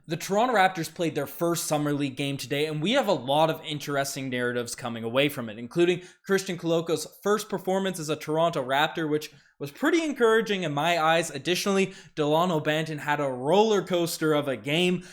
The Toronto Raptors played their first Summer League game today, and we have a lot of interesting narratives coming away from it, including Christian Koloko's first performance as a Toronto Raptor, which was pretty encouraging in my eyes. Additionally, Delano Banton had a roller coaster of a game,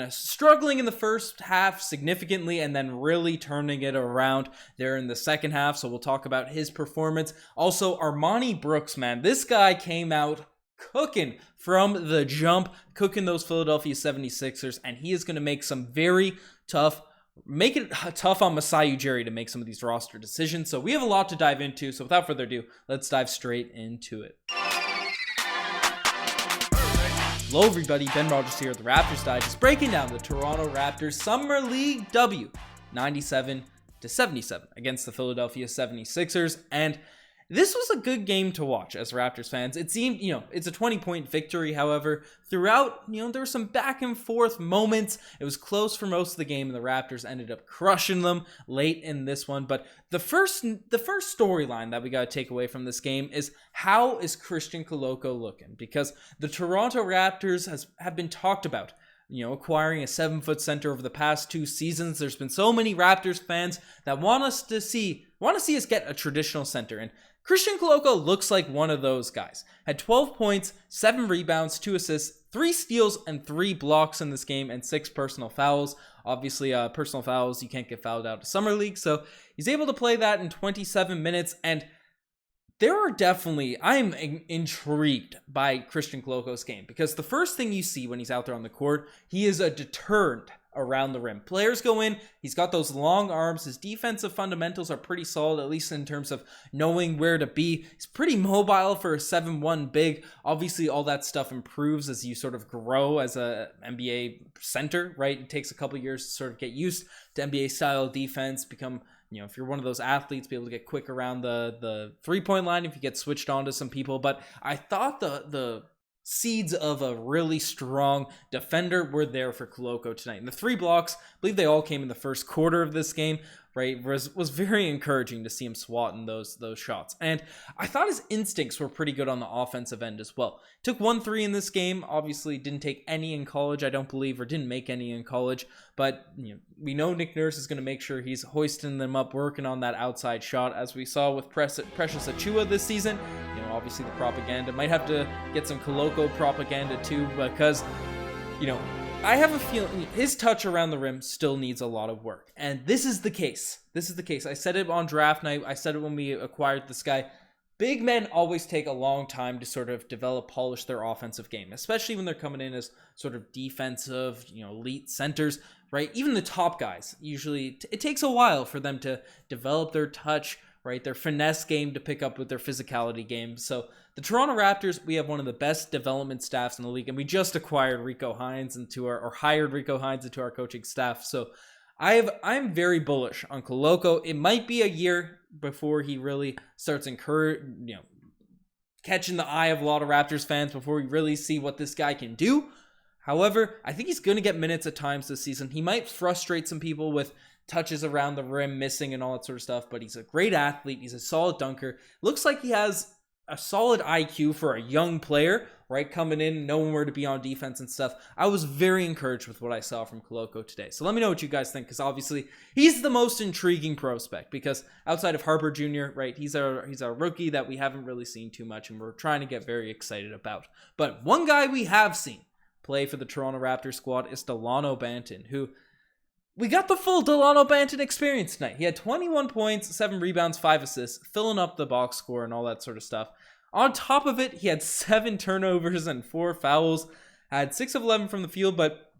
struggling in the first half significantly and then really turning it around there in the second half, so we'll talk about his performance. Also, Armoni Brooks, man, this guy came out cooking from the jump, cooking those Philadelphia 76ers, and he is going to make some very tough, make it tough on Masai Ujiri to make some of these roster decisions. So we have a lot to dive into. So without further ado, let's dive straight into it. Hello everybody, Ben Rogers here at the Raptors Digest, breaking down the Toronto Raptors Summer League W, 97-77 against the Philadelphia 76ers, and this was a good game to watch as Raptors fans. It seemed, it's a 20-point victory. However, throughout, there were some back and forth moments. It was close for most of the game, and the Raptors ended up crushing them late in this one. But the first storyline that we got to take away from this game is, how is Christian Koloko looking? Because the Toronto Raptors have been talked about, acquiring a 7-foot center over the past 2 seasons. There's been so many Raptors fans that want to see us get a traditional center, and Christian Koloko looks like one of those guys. Had 12 points, 7 rebounds, 2 assists, 3 steals, and 3 blocks in this game, and 6 personal fouls. Obviously, personal fouls, you can't get fouled out of Summer League, so he's able to play that in 27 minutes, and I'm intrigued by Christian Koloko's game, because the first thing you see when he's out there on the court, he is a deterrent around the rim. Players go in, he's got those long arms, his defensive fundamentals are pretty solid, at least in terms of knowing where to be. He's pretty mobile for a 7'1" big. Obviously, all that stuff improves as you sort of grow as a NBA center, right? It takes a couple years to sort of get used to NBA style defense, become, if you're one of those athletes, be able to get quick around the 3-point line if you get switched on to some people. But I thought the seeds of a really strong defender were there for Koloko tonight. And the 3 blocks, I believe they all came in the first quarter of this game, right? Was very encouraging to see him swatting those shots. And I thought his instincts were pretty good on the offensive end as well. Took 1 3 in this game, obviously didn't take any in college, I don't believe, or didn't make any in college. But we know Nick Nurse is going to make sure he's hoisting them up, working on that outside shot, as we saw with Precious Achiuwa this season. Obviously the propaganda. Might have to get some Koloko propaganda too, because, I have a feeling his touch around the rim still needs a lot of work. And this is the case. I said it on draft night. I said it when we acquired this guy. Big men always take a long time to sort of polish their offensive game, especially when they're coming in as sort of defensive, elite centers, right? Even the top guys, usually it takes a while for them to develop their touch, right? Their finesse game to pick up with their physicality game. So the Toronto Raptors, we have one of the best development staffs in the league, and we just acquired Rico Hines hired Rico Hines into our coaching staff. So I'm very bullish on Koloko. It might be a year before he really starts catching the eye of a lot of Raptors fans, before we really see what this guy can do. However, I think he's going to get minutes at times this season. He might frustrate some people with touches around the rim missing and all that sort of stuff, but he's a great athlete. He's a solid dunker. Looks like he has a solid IQ for a young player, right? Coming in, knowing where to be on defense and stuff. I was very encouraged with what I saw from Koloko today. So let me know what you guys think, because obviously he's the most intriguing prospect, because outside of Harper Jr., right, he's a rookie that we haven't really seen too much, and we're trying to get very excited about. But one guy we have seen play for the Toronto Raptors squad is Delano Banton, who we got the full Delano Banton experience tonight. He had 21 points, 7 rebounds, 5 assists, filling up the box score and all that sort of stuff. On top of it, he had 7 turnovers and 4 fouls, had 6 of 11 from the field, but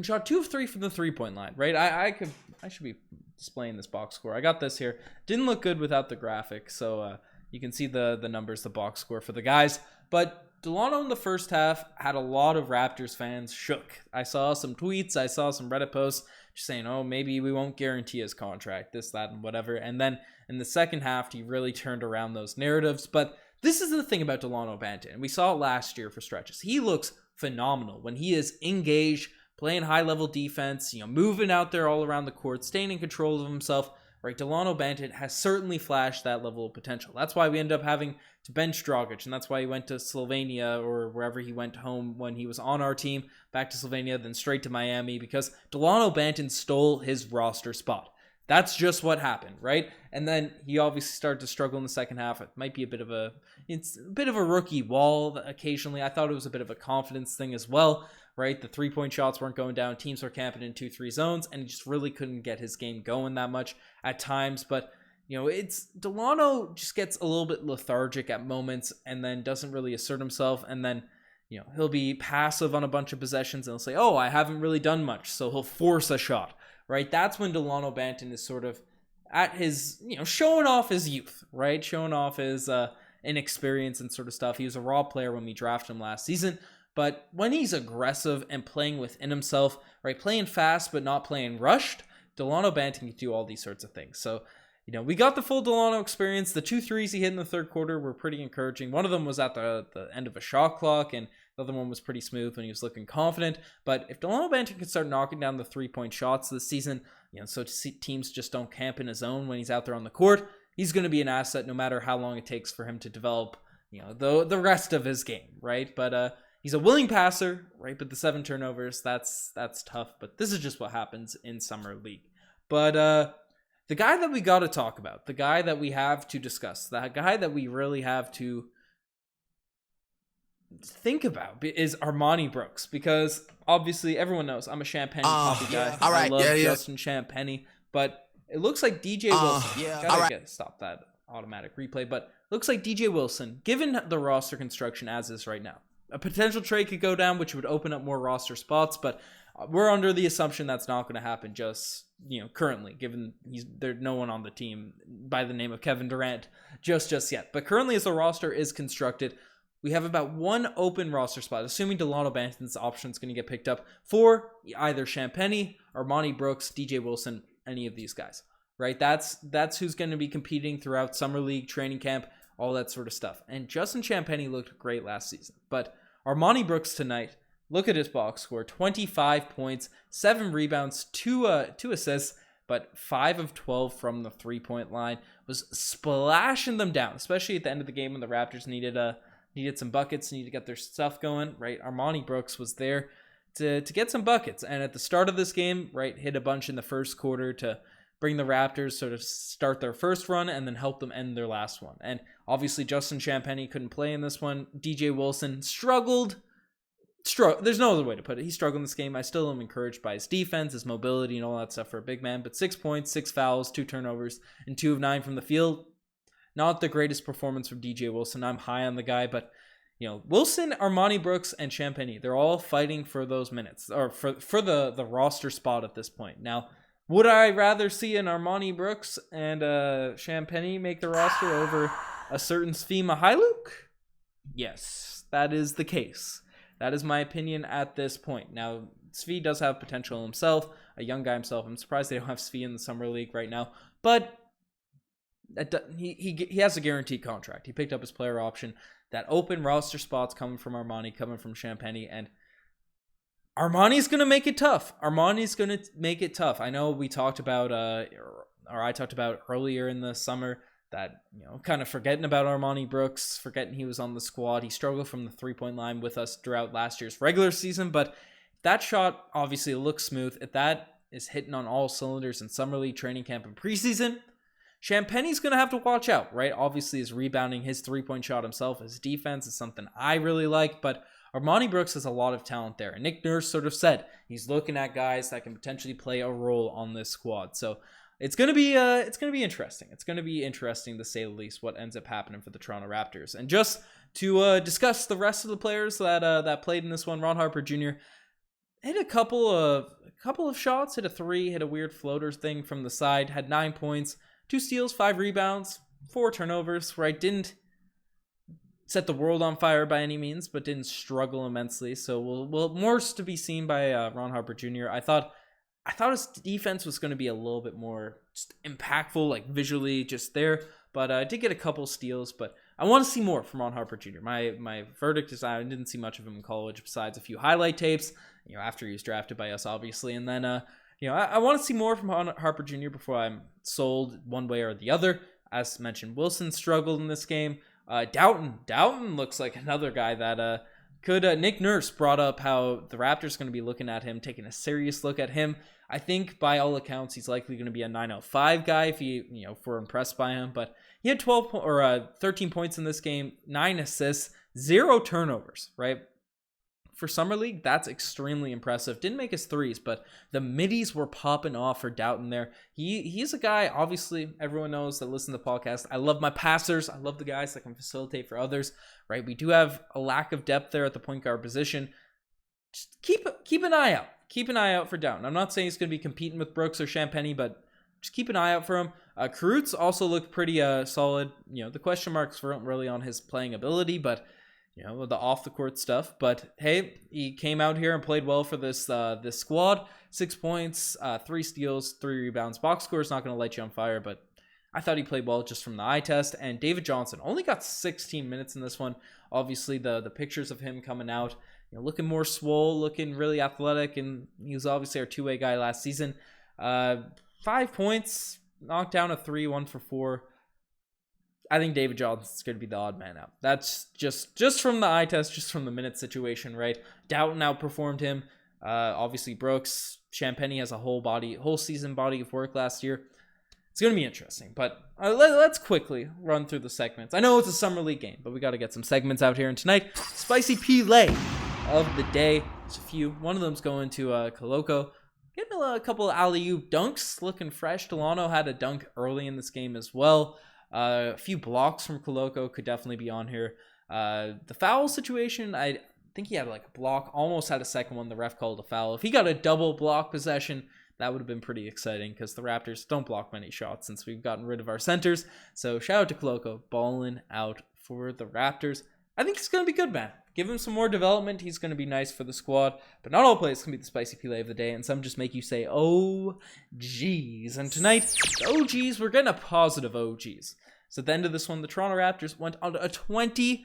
shot 2 of 3 from the 3-point line, right? I should be displaying this box score. I got this here. Didn't look good without the graphic, so you can see the numbers, the box score for the guys. But Delano in the first half had a lot of Raptors fans shook. I saw some tweets, I saw some Reddit posts just saying, oh, maybe we won't guarantee his contract, this, that, and whatever. And then in the second half, he really turned around those narratives. But this is the thing about Delano Banton, and we saw it last year for stretches. He looks phenomenal when he is engaged, playing high-level defense, moving out there all around the court, staying in control of himself. right? Delano Banton has certainly flashed that level of potential. That's why we ended up having to bench Dragic, and that's why he went to Slovenia or wherever he went home when he was on our team, back to Slovenia, then straight to Miami, because Delano Banton stole his roster spot. That's just what happened, right? And then he obviously started to struggle in the second half. It might be it's a bit of a rookie wall occasionally. I thought it was a bit of a confidence thing as well, right? The 3-point shots weren't going down. Teams were camping in 2-3 zones, and he just really couldn't get his game going that much at times. But, it's Delano just gets a little bit lethargic at moments and then doesn't really assert himself. And then, he'll be passive on a bunch of possessions and he'll say, oh, I haven't really done much. So he'll force a shot. Right, that's when Delano Banton is sort of at his, showing off his youth, right? Showing off his inexperience and sort of stuff. He was a raw player when we drafted him last season, but when he's aggressive and playing within himself, right, playing fast but not playing rushed, Delano Banton can do all these sorts of things. So, we got the full Delano experience. The 2 threes he hit in the third quarter were pretty encouraging. One of them was at the end of a shot clock, and the other one was pretty smooth when he was looking confident. But if Delano Banton can start knocking down the 3-point shots this season, so teams just don't camp in his zone when he's out there on the court, he's going to be an asset no matter how long it takes for him to develop, the rest of his game, right? But he's a willing passer, right? But the 7 turnovers, that's tough. But this is just what happens in Summer League. But the guy that we got to talk about, the guy that we have to discuss, the guy that we really have to think about is Armoni Brooks, because obviously everyone knows I'm a Champagnie coffee guy. All right, I love Justin Champagnie, but it looks like DJ Wilson. Stop that automatic replay. But it looks like DJ Wilson, given the roster construction as is right now, a potential trade could go down, which would open up more roster spots, but we're under the assumption that's not going to happen just, currently, given there's no one on the team by the name of Kevin Durant just yet. But currently, as the roster is constructed, we have about one open roster spot, assuming Delano Banton's option is going to get picked up for either Champagnie, Armoni Brooks, DJ Wilson, any of these guys, right? That's who's going to be competing throughout Summer League, training camp, all that sort of stuff. And Justin Champagnie looked great last season. But Armoni Brooks tonight, look at his box score, 25 points, 7 rebounds, 2 assists, but 5 of 12 from the 3-point line, was splashing them down, especially at the end of the game when the Raptors needed some buckets, needed to get their stuff going, right? Armoni Brooks was there to get some buckets. And at the start of this game, right, hit a bunch in the first quarter to bring the Raptors sort of start their first run and then help them end their last one. And obviously Justin Champagnie couldn't play in this one. DJ Wilson struggled. There's no other way to put it. He struggled in this game. I still am encouraged by his defense, his mobility, and all that stuff for a big man. But 6 points, 6 fouls, 2 turnovers, and 2 of 9 from the field. Not the greatest performance from DJ Wilson. I'm high on the guy, but Wilson, Armoni Brooks, and Champagnie, they're all fighting for those minutes, or for the roster spot at this point. Now, would I rather see an Armoni Brooks and Champagnie make the roster over a certain Svi Mykhailiuk? Yes, that is the case. That is my opinion at this point. Now, Svi does have potential himself, a young guy himself. I'm surprised they don't have Svi in the Summer League right now, but he has a guaranteed contract. He picked up his player option. That open roster spots coming from Armoni, coming from Champagnie, and Armoni's going to make it tough. Armoni's going to make it tough. I know we talked about, or I talked about earlier in the summer that, kind of forgetting about Armoni Brooks, forgetting he was on the squad. He struggled from the 3-point line with us throughout last year's regular season, but that shot obviously looks smooth. If that is hitting on all cylinders in Summer League, training camp, and preseason, Champagnie's going to have to watch out, right? Obviously, his rebounding, his 3-point shot himself, his defense is something I really like, but Armoni Brooks has a lot of talent there. And Nick Nurse sort of said he's looking at guys that can potentially play a role on this squad. So it's going to be interesting. It's going to be interesting, to say the least, what ends up happening for the Toronto Raptors. And just to discuss the rest of the players that played in this one, Ron Harper Jr. hit a couple of shots, hit a 3, hit a weird floater thing from the side, had 9 points. 2 steals, 5 rebounds, 4 turnovers, right? Didn't set the world on fire by any means, but didn't struggle immensely. So we'll more to be seen by Ron Harper Jr. I thought his defense was going to be a little bit more just impactful, like visually just there. But I did get a couple steals, but I want to see more from Ron Harper Jr. My verdict is I didn't see much of him in college besides a few highlight tapes, after he was drafted by us, obviously. And then, I want to see more from Harper Jr. before I'm sold one way or the other. As mentioned, Wilson struggled in this game. Doughton looks like another guy that could. Nick Nurse brought up how the Raptors going to be looking at him, taking a serious look at him. I think by all accounts he's likely going to be a 905 guy if we're impressed by him. But he had 13 points in this game, 9 assists, 0 turnovers, right? For Summer League, that's extremely impressive. Didn't make his threes, but the middies were popping off for Doughton there. He's a guy, obviously, everyone knows that listen to the podcast. I love my passers. I love the guys that can facilitate for others, right? We do have a lack of depth there at the point guard position. Just keep an eye out. Keep an eye out for Doughton. I'm not saying he's going to be competing with Brooks or Champagnie, but just keep an eye out for him. Karutz also looked pretty solid. The question marks weren't really on his playing ability, but the off the court stuff. But hey, he came out here and played well for this squad. 6 points, 3 steals, 3 rebounds. Box score is not going to light you on fire, but I thought he played well just from the eye test. And David Johnson only got 16 minutes in this one. Obviously, the pictures of him coming out, looking more swole, looking really athletic, and he was obviously our two-way guy last season. 5 points, knocked down a 3, 1 for 4. I think David Johnson's going to be the odd man out. That's just from the eye test, just from the minute situation, right? Doughton outperformed him. Obviously, Brooks, Champagnie has a whole season body of work last year. It's going to be interesting, but let's quickly run through the segments. I know it's a Summer League game, but we got to get some segments out here. And tonight, Spicy P-Lay of the day. There's a few. One of them's going to Koloko. Getting a couple of alley-oop dunks, looking fresh. Delano had a dunk early in this game as well. A few blocks from Koloko could definitely be on here. The foul situation, I think he had like a block, almost had a second one. The ref called a foul. If he got a double block possession, that would have been pretty exciting because the Raptors don't block many shots since we've gotten rid of our centers. So shout out to Koloko, balling out for the Raptors. I think he's going to be good, man. Give him some more development. He's going to be nice for the squad. But not all plays can be the spicy Pele of the day, and some just make you say, oh, geez. And tonight, the OGs, we're getting a positive OGs. So at the end of this one, the Toronto Raptors went on a 22-2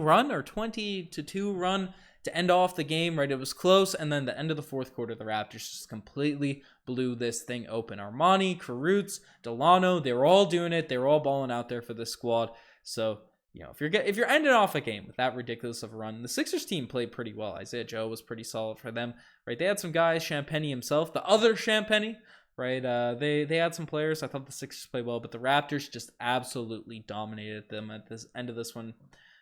run or 20-2 run to end off the game, right? It was close, and then the end of the fourth quarter, the Raptors just completely blew this thing open. Armoni, Karutz, Delano, they were all doing it. They were all balling out there for this squad. So, if you're ending off a game with that ridiculous of a run, the Sixers team played pretty well. Isaiah Joe was pretty solid for them, right? They had some guys, Champagnie himself, the other Champagnie, right? They had some players. I thought the Sixers played well, but the Raptors just absolutely dominated them at this end of this one.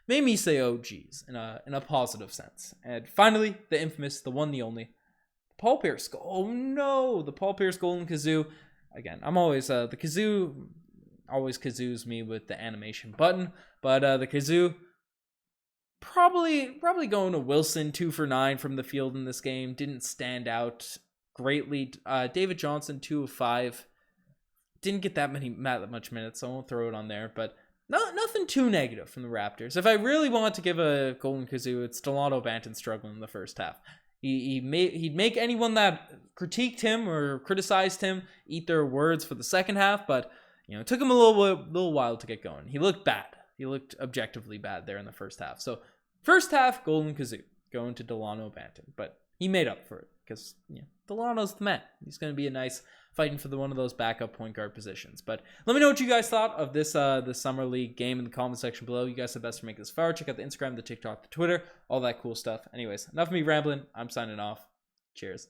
Made me say, oh, geez, in a positive sense. And finally, the infamous, the one, the only, Paul Pierce. Oh, no, the Paul Pierce Golden Kazoo. Again, I'm always, the Kazoo always kazoos me with the animation button. But the Kazoo, probably going to Wilson, 2 for 9 from the field in this game. Didn't stand out greatly. David Johnson, 2 of 5. Didn't get that much minutes, so I won't throw it on there. But nothing too negative from the Raptors. If I really want to give a Golden Kazoo, it's Delano Banton struggling in the first half. He'd make anyone that critiqued him or criticized him eat their words for the second half, but it took him a little while to get going. He looked bad. He looked objectively bad there in the first half. So first half, Golden Kazoo going to Delano Banton, but he made up for it because Delano's the man. He's going to be a nice fighting for one of those backup point guard positions. But let me know what you guys thought of this Summer League game in the comment section below. You guys are the best to make this far. Check out the Instagram, the TikTok, the Twitter, all that cool stuff. Anyways, enough of me rambling. I'm signing off. Cheers.